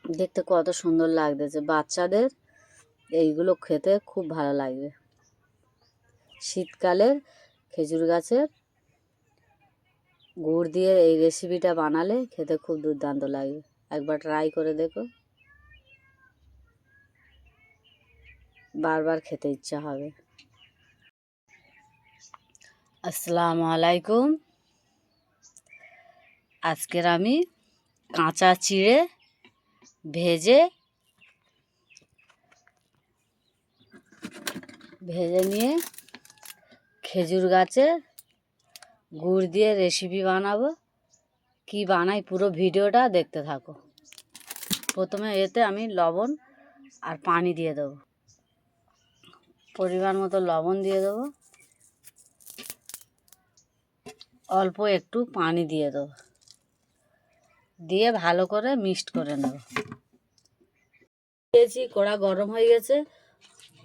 দেখতে কত সুন্দর লাগতেছে। বাচ্চাদের এইগুলো খেতে খুব ভালো লাগবে। শীতকালের খেজুর গাছের গুড় দিয়ে এই রেসিপিটা বানালে খেতে খুব দুর্দান্ত লাগবে। একবার ট্রাই করে দেখো, বারবার খেতে ইচ্ছা হবে। আসসালামু আলাইকুম। আজকের আমি কাঁচা চিড়ে ভেজে নিয়ে খেজুর গাছের গুড় দিয়ে রেসিপি বানাবো। কি বানাই পুরো ভিডিওটা দেখতে থাকো। প্রথমে এতে আমি লবণ আর পানি দিয়ে দেবো। পরিমাণ মতো লবণ দিয়ে দেবো, অল্প একটু পানি দিয়ে দেবো, দিয়ে ভালো করে মিক্সড করে নেব। দিয়েছি, কড়া গরম হয়ে গেছে,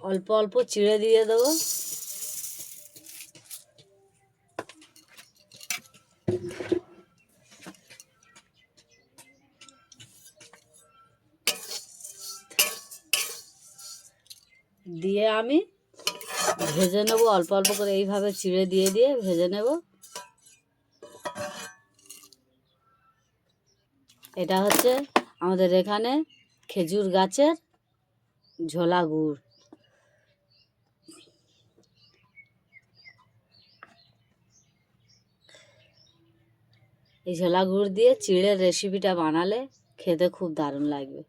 অল্প অল্প চিড়ে দিয়ে দেবো। দিয়ে আমি ভেজে নেব অল্প অল্প করে, এইভাবে চিড়ে দিয়ে দিয়ে ভেজে নেব। এটা হচ্ছে আমাদের এখানে খেজুর গাছের ঝোলা গুড়। এই ঝোলা গুড় দিয়ে চিড়ের রেসিপিটা বানালে খেতে খুব দারুণ লাগবে।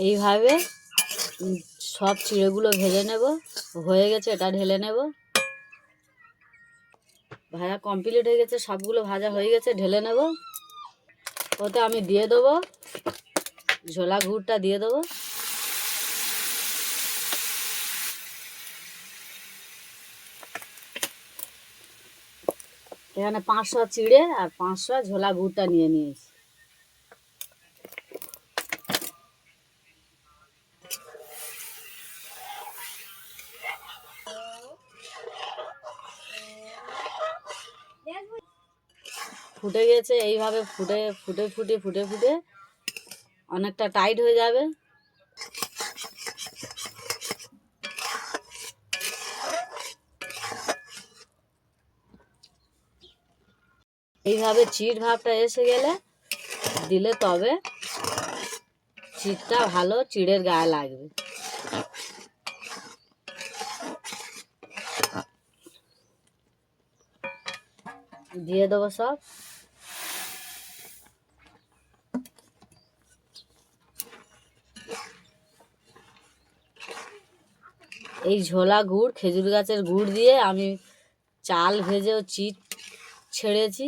এইভাবে সব চিড়েগুলো ভেজে নেব। হয়ে গেছে, এটা ঢেলে নেব। ভাজা কমপ্লিট হয়ে গেছে, সবগুলো ভাজা হয়ে গেছে, ঢেলে নেব। ওতে আমি দিয়ে দেবো ঝোলা গুড়টা দিয়ে দেবো। এখানে 500 চিড়ে আর 500 ঝোলা গুড়টা নিয়ে নিয়েছি। ফুটে গেছে, এইভাবে ফুটে ফুটে ফুটে ফুটে ফুটে অনেকটা টাইট হয়ে যাবে। এইভাবে চিড় ভাবটা এসে গেলে দিলে তবে চিড়টা ভালো চিড়ের গায়ে লাগবে। দিয়ে দেবো সব। এই ঝোলা গুড়, খেজুর গাছের গুড় দিয়ে আমি চাল ভেজেও চিট ছেড়েছি।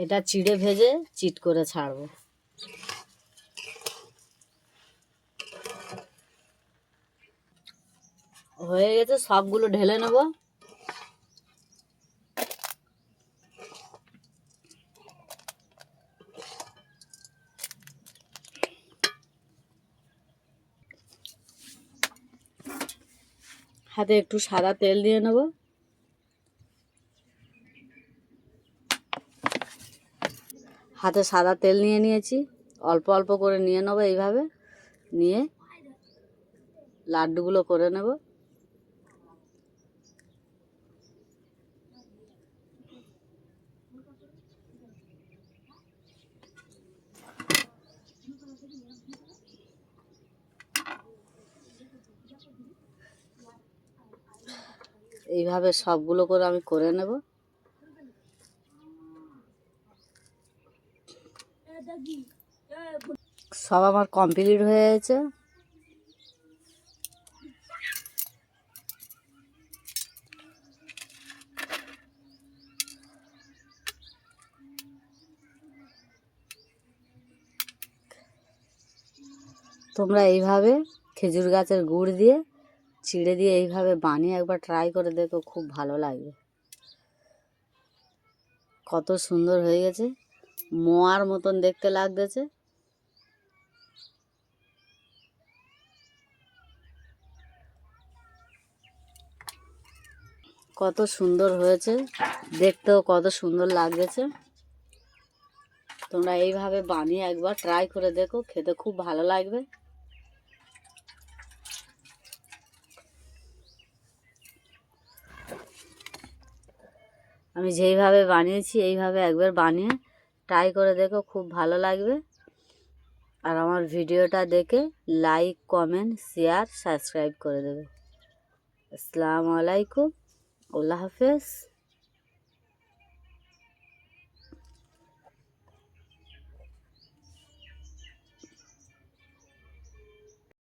এটা চিড়ে ভেজে চিট করে ছাড়বো। হয়ে গেছে, সবগুলো ঢেলে নেব। হাতে একটু সাদা তেল দিয়ে নেব। হাতে সাদা তেল নিয়ে নিয়েছি, অল্প অল্প করে নিয়ে নেবো। এইভাবে নিয়ে লাড্ডুগুলো করে নেব। এইভাবে সবগুলো করে আমি করে নেব। সব আমার কমপ্লিট হয়ে গেছে। তোমরা এইভাবে খেজুর গাছের গুড় দিয়ে চিড়ে দিয়ে এইভাবে বানিয়ে একবার ট্রাই করে দেখো, খুব ভালো লাগবে। কত সুন্দর হয়ে গেছে, মোয়ার মতন দেখতে লাগতেছে। কত সুন্দর হয়েছে, দেখতেও কত সুন্দর লাগছে। তোমরা এইভাবে বানিয়ে একবার ট্রাই করে দেখো, খেতে খুব ভালো লাগবে। আমি যেইভাবে বানিয়েছি এইভাবে একবার বানিয়ে ট্রাই করে দেখো, খুব ভালো লাগবে। আর আমার ভিডিওটা দেখে লাইক, কমেন্ট, শেয়ার, সাবস্ক্রাইব করে দেবে। আসসালামু আলাইকুম, আল্লাহ হাফেজ।